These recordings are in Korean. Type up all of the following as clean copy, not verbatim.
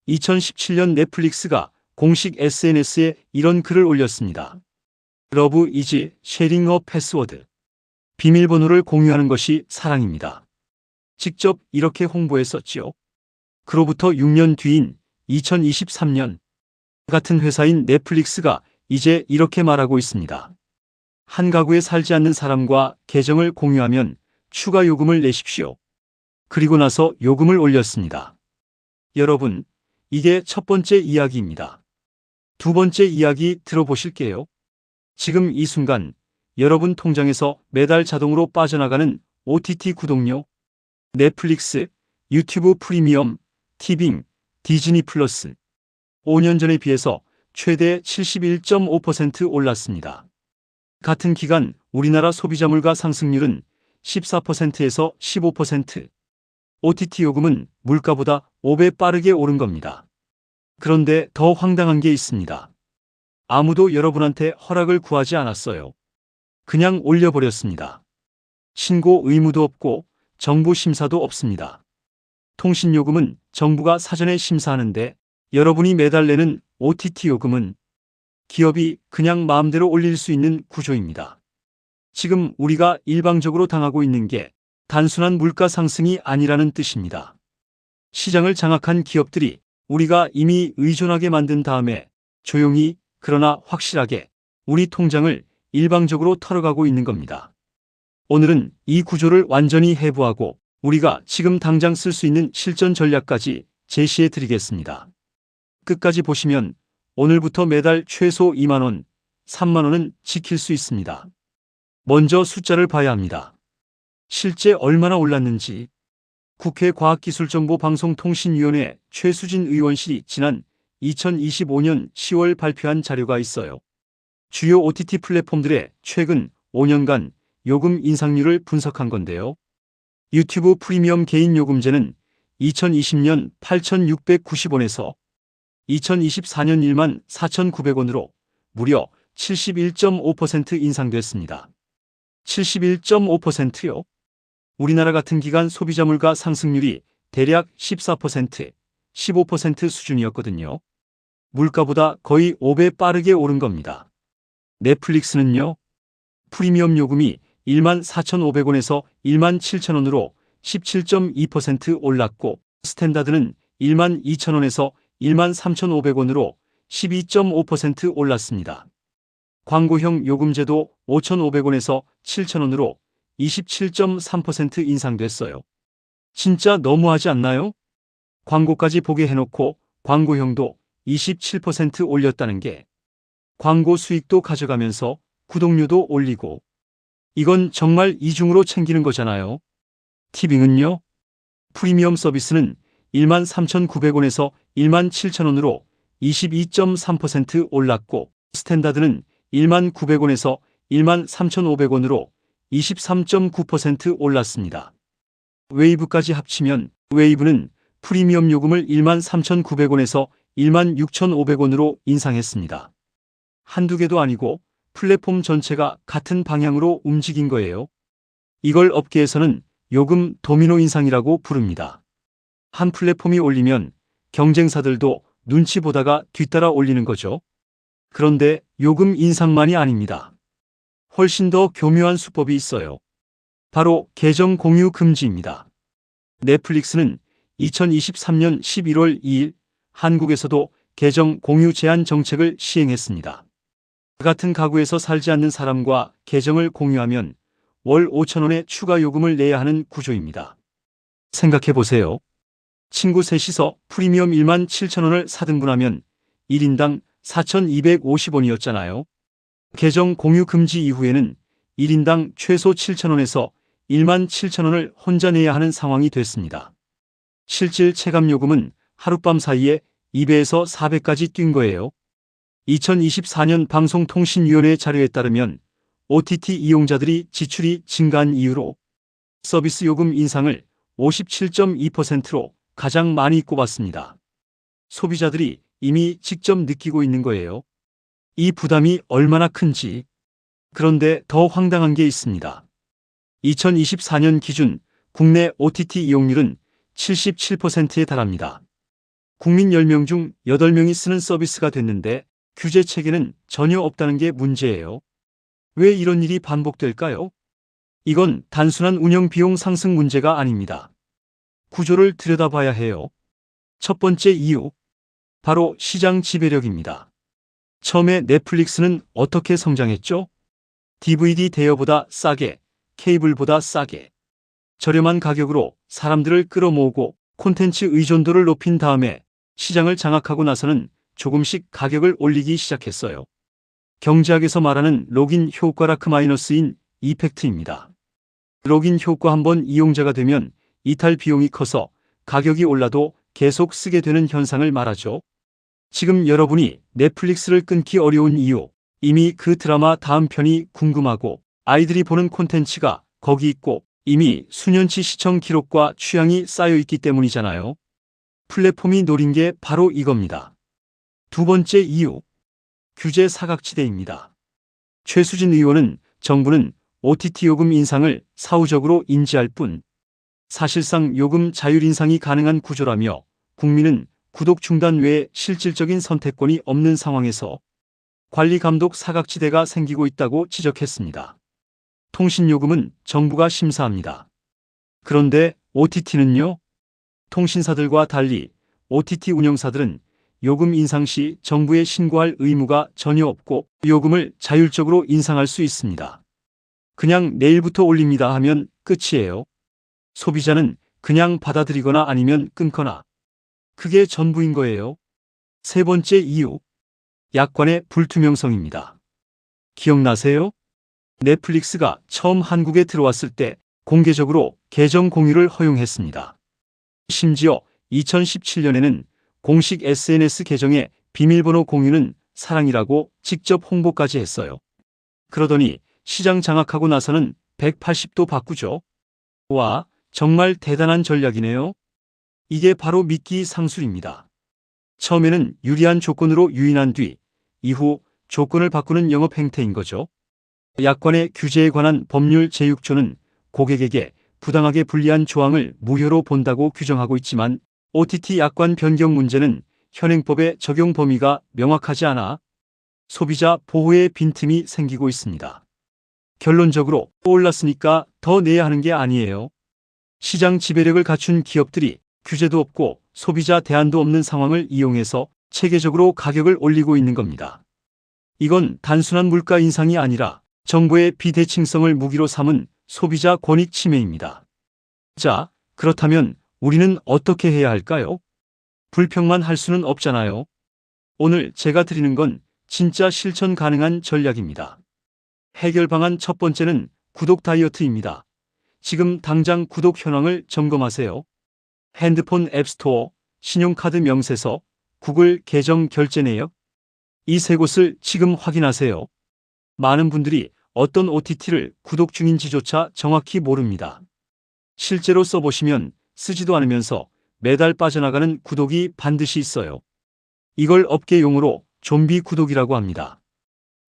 2017년 넷플릭스가 공식 SNS에 이런 글을 올렸습니다. Love is sharing a password. 비밀번호를 공유하는 것이 사랑입니다. 직접 이렇게 홍보했었지요. 그로부터 6년 뒤인 2023년 같은 회사인 넷플릭스가 이제 이렇게 말하고 있습니다. 한 가구에 살지 않는 사람과 계정을 공유하면 추가 요금을 내십시오. 그리고 나서 요금을 올렸습니다. 여러분, 이게 첫 번째 이야기입니다. 두 번째 이야기 들어보실게요. 지금 이 순간 여러분 통장에서 매달 자동으로 빠져나가는 OTT 구독료, 넷플릭스, 유튜브 프리미엄, 티빙, 디즈니 플러스 5년 전에 비해서 최대 71.5% 올랐습니다. 같은 기간 우리나라 소비자 물가 상승률은 14%에서 15%. OTT 요금은 물가보다 5배 빠르게 오른 겁니다. 그런데 더 황당한 게 있습니다. 아무도 여러분한테 허락을 구하지 않았어요. 그냥 올려버렸습니다. 신고 의무도 없고 정부 심사도 없습니다. 통신요금은 정부가 사전에 심사하는데 여러분이 매달 내는 OTT 요금은 기업이 그냥 마음대로 올릴 수 있는 구조입니다. 지금 우리가 일방적으로 당하고 있는 게 단순한 물가 상승이 아니라는 뜻입니다. 시장을 장악한 기업들이 우리가 이미 의존하게 만든 다음에 조용히 그러나 확실하게 우리 통장을 일방적으로 털어가고 있는 겁니다. 오늘은 이 구조를 완전히 해부하고 우리가 지금 당장 쓸 수 있는 실전 전략까지 제시해 드리겠습니다. 끝까지 보시면 오늘부터 매달 최소 2만원, 3만원은 지킬 수 있습니다. 먼저 숫자를 봐야 합니다. 실제 얼마나 올랐는지 국회 과학기술정보방송통신위원회 최수진 의원실이 지난 2025년 10월 발표한 자료가 있어요. 주요 OTT 플랫폼들의 최근 5년간 요금 인상률을 분석한 건데요. 유튜브 프리미엄 개인 요금제는 2020년 8,690원에서 2024년 14,900원으로 무려 71.5% 인상됐습니다. 71.5%요? 우리나라 같은 기간 소비자 물가 상승률이 대략 14%, 15% 수준이었거든요. 물가보다 거의 5배 빠르게 오른 겁니다. 넷플릭스는요? 프리미엄 요금이 14,500원에서 17,000원으로 17.2% 올랐고 스탠다드는 12,000원에서 13,500원으로 12.5% 올랐습니다. 광고형 요금제도 5,500원에서 7,000원으로 27.3% 인상됐어요. 진짜 너무하지 않나요? 광고까지 보게 해놓고 광고형도 27% 올렸다는 게 광고 수익도 가져가면서 구독료도 올리고 이건 정말 이중으로 챙기는 거잖아요. 티빙은요? 프리미엄 서비스는 13,900원에서 17,000원으로 22.3% 올랐고 스탠다드는 19,000원에서 13,500원으로 23.9% 올랐습니다. 웨이브까지 합치면 웨이브는 프리미엄 요금을 13,900원에서 16,500원으로 인상했습니다. 한두 개도 아니고 플랫폼 전체가 같은 방향으로 움직인 거예요. 이걸 업계에서는 요금 도미노 인상이라고 부릅니다. 한 플랫폼이 올리면 경쟁사들도 눈치 보다가 뒤따라 올리는 거죠. 그런데 요금 인상만이 아닙니다. 훨씬 더 교묘한 수법이 있어요. 바로 계정 공유 금지입니다. 넷플릭스는 2023년 11월 2일 한국에서도 계정 공유 제한 정책을 시행했습니다. 같은 가구에서 살지 않는 사람과 계정을 공유하면 월 5,000원의 추가 요금을 내야 하는 구조입니다. 생각해 보세요. 친구 셋이서 프리미엄 17,000원을 사등분하면 1인당 4,250원이었잖아요. 계정 공유 금지 이후에는 1인당 최소 7,000원에서 17,000원을 혼자 내야 하는 상황이 됐습니다. 실질 체감 요금은 하룻밤 사이에 2배에서 4배까지 뛴 거예요. 2024년 방송통신위원회 자료에 따르면 OTT 이용자들이 지출이 증가한 이유로 서비스 요금 인상을 57.2%로 가장 많이 꼽았습니다. 소비자들이 이미 직접 느끼고 있는 거예요. 이 부담이 얼마나 큰지. 그런데 더 황당한 게 있습니다. 2024년 기준 국내 OTT 이용률은 77%에 달합니다. 국민 10명 중 8명이 쓰는 서비스가 됐는데 규제 체계는 전혀 없다는 게 문제예요. 왜 이런 일이 반복될까요? 이건 단순한 운영 비용 상승 문제가 아닙니다. 구조를 들여다봐야 해요. 첫 번째 이유, 바로 시장 지배력입니다. 처음에 넷플릭스는 어떻게 성장했죠? DVD 대여보다 싸게, 케이블보다 싸게, 저렴한 가격으로 사람들을 끌어모으고 콘텐츠 의존도를 높인 다음에 시장을 장악하고 나서는 조금씩 가격을 올리기 시작했어요. 경제학에서 말하는 로긴 효과라크 마이너스인 이펙트입니다. 로긴 효과 한번 이용자가 되면 이탈 비용이 커서 가격이 올라도 계속 쓰게 되는 현상을 말하죠. 지금 여러분이 넷플릭스를 끊기 어려운 이유, 이미 그 드라마 다음 편이 궁금하고 아이들이 보는 콘텐츠가 거기 있고 이미 수년치 시청 기록과 취향이 쌓여 있기 때문이잖아요. 플랫폼이 노린 게 바로 이겁니다. 두 번째 이유, 규제 사각지대입니다. 최수진 의원은 정부는 OTT 요금 인상을 사후적으로 인지할 뿐 사실상 요금 자율 인상이 가능한 구조라며 국민은 구독 중단 외에 실질적인 선택권이 없는 상황에서 관리 감독 사각지대가 생기고 있다고 지적했습니다. 통신요금은 정부가 심사합니다. 그런데 OTT는요? 통신사들과 달리 OTT 운영사들은 요금 인상 시 정부에 신고할 의무가 전혀 없고 요금을 자율적으로 인상할 수 있습니다. 그냥 내일부터 올립니다 하면 끝이에요. 소비자는 그냥 받아들이거나 아니면 끊거나. 그게 전부인 거예요. 세 번째 이유, 약관의 불투명성입니다. 기억나세요? 넷플릭스가 처음 한국에 들어왔을 때 공개적으로 계정 공유를 허용했습니다. 심지어 2017년에는 공식 SNS 계정의 비밀번호 공유는 사랑이라고 직접 홍보까지 했어요. 그러더니 시장 장악하고 나서는 180도 바꾸죠. 와, 정말 대단한 전략이네요. 이게 바로 미끼 상술입니다. 처음에는 유리한 조건으로 유인한 뒤, 이후 조건을 바꾸는 영업 행태인 거죠. 약관의 규제에 관한 법률 제6조는 고객에게 부당하게 불리한 조항을 무효로 본다고 규정하고 있지만 OTT 약관 변경 문제는 현행법의 적용 범위가 명확하지 않아 소비자 보호에 빈틈이 생기고 있습니다. 결론적으로 올랐으니까 더 내야 하는 게 아니에요. 시장 지배력을 갖춘 기업들이 규제도 없고 소비자 대안도 없는 상황을 이용해서 체계적으로 가격을 올리고 있는 겁니다. 이건 단순한 물가 인상이 아니라 정부의 비대칭성을 무기로 삼은 소비자 권익 침해입니다. 자, 그렇다면 우리는 어떻게 해야 할까요? 불평만 할 수는 없잖아요. 오늘 제가 드리는 건 진짜 실천 가능한 전략입니다. 해결 방안 첫 번째는 구독 다이어트입니다. 지금 당장 구독 현황을 점검하세요. 핸드폰 앱스토어, 신용카드 명세서, 구글 계정 결제 내역. 이 세 곳을 지금 확인하세요. 많은 분들이 어떤 OTT를 구독 중인지조차 정확히 모릅니다. 실제로 써보시면 쓰지도 않으면서 매달 빠져나가는 구독이 반드시 있어요. 이걸 업계 용어로 좀비 구독이라고 합니다.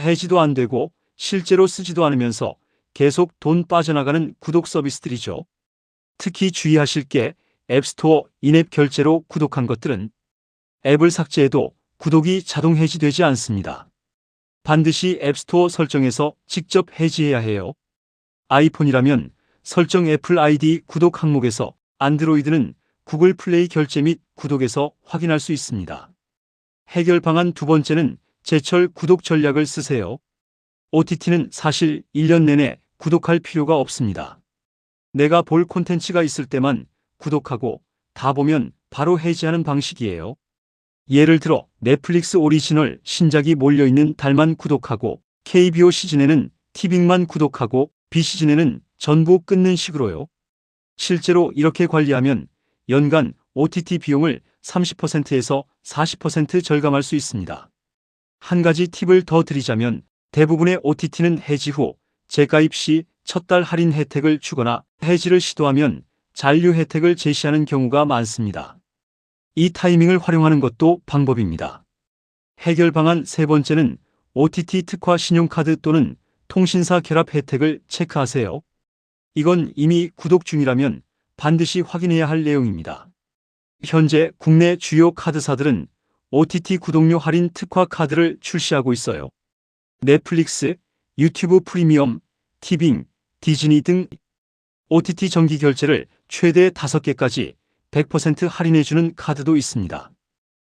해지도 안 되고 실제로 쓰지도 않으면서 계속 돈 빠져나가는 구독 서비스들이죠. 특히 주의하실 게 앱스토어 인앱 결제로 구독한 것들은 앱을 삭제해도 구독이 자동 해지되지 않습니다. 반드시 앱스토어 설정에서 직접 해지해야 해요. 아이폰이라면 설정 애플 아이디 구독 항목에서, 안드로이드는 구글 플레이 결제 및 구독에서 확인할 수 있습니다. 해결 방안 두 번째는 제철 구독 전략을 쓰세요. OTT는 사실 1년 내내 구독할 필요가 없습니다. 내가 볼 콘텐츠가 있을 때만 구독하고 다 보면 바로 해지하는 방식이에요. 예를 들어 넷플릭스 오리지널 신작이 몰려있는 달만 구독하고 KBO 시즌에는 티빙만 구독하고 B시즌에는 전부 끊는 식으로요. 실제로 이렇게 관리하면 연간 OTT 비용을 30%에서 40% 절감할 수 있습니다. 한 가지 팁을 더 드리자면 대부분의 OTT는 해지 후 재가입 시 첫 달 할인 혜택을 주거나 해지를 시도하면 잔류 혜택을 제시하는 경우가 많습니다. 이 타이밍을 활용하는 것도 방법입니다. 해결 방안 세 번째는 OTT 특화 신용카드 또는 통신사 결합 혜택을 체크하세요. 이건 이미 구독 중이라면 반드시 확인해야 할 내용입니다. 현재 국내 주요 카드사들은 OTT 구독료 할인 특화 카드를 출시하고 있어요. 넷플릭스, 유튜브 프리미엄, 티빙, 디즈니 등 OTT 정기 결제를 최대 5개까지 100% 할인해주는 카드도 있습니다.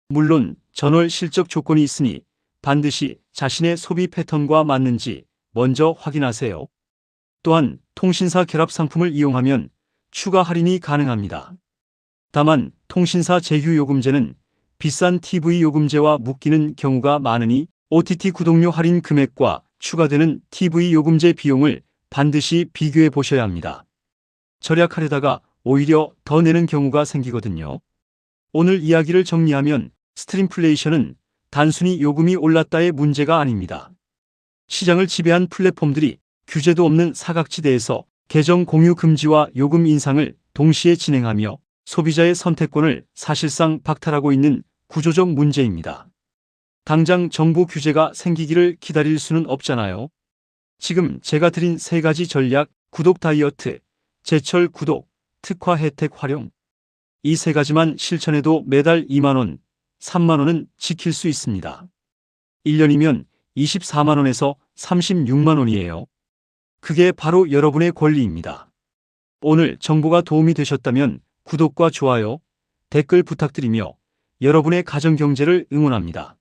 물론 전월 실적 조건이 있으니 반드시 자신의 소비 패턴과 맞는지 먼저 확인하세요. 또한 통신사 결합 상품을 이용하면 추가 할인이 가능합니다. 다만 통신사 제휴요금제는 비싼 TV 요금제와 묶이는 경우가 많으니 OTT 구독료 할인 금액과 추가되는 TV 요금제 비용을 반드시 비교해 보셔야 합니다. 절약하려다가 오히려 더 내는 경우가 생기거든요. 오늘 이야기를 정리하면 스트림플레이션은 단순히 요금이 올랐다의 문제가 아닙니다. 시장을 지배한 플랫폼들이 규제도 없는 사각지대에서 계정 공유 금지와 요금 인상을 동시에 진행하며 소비자의 선택권을 사실상 박탈하고 있는 구조적 문제입니다. 당장 정부 규제가 생기기를 기다릴 수는 없잖아요. 지금 제가 드린 3가지 전략, 구독 다이어트, 제철 구독, 특화 혜택 활용. 이 3가지만 실천해도 매달 2만원, 3만원은 지킬 수 있습니다. 1년이면 24만원에서 36만원이에요. 그게 바로 여러분의 권리입니다. 오늘 정보가 도움이 되셨다면 구독과 좋아요, 댓글 부탁드리며 여러분의 가정경제를 응원합니다.